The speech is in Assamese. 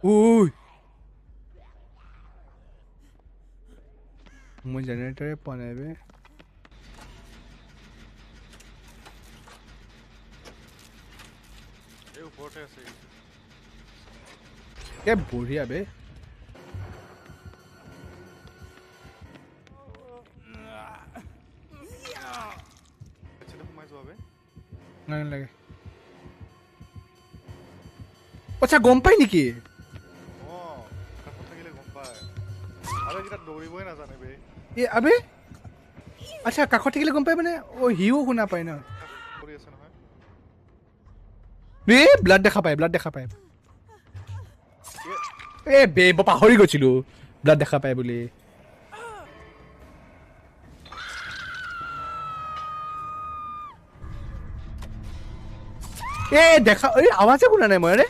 উই মই জেনেৰেটৰে পোৱা নাই বে এই ওপৰতে আছে কে বঢ়িয়া বে আচ্ছা সোমাই যোৱা বে নাই লাগে আচ্ছা গম পাই নেকি অঁ কাষত থাকিলে গম পায় আৰু এইকেইটা দৌৰিবই নাজানে বে এ আবে আচ্ছা কাষত থাকিলে গম পাই মানে অ হিও শুনা পায় ন কৰি আছে নহয় এ ব্লাড দেখা পায় এ বে মই পাহৰি গৈছিলো ব্লাড দেখা পায় বুলি এ দেখা এই আৱাজে শুনা নাই মই ৰে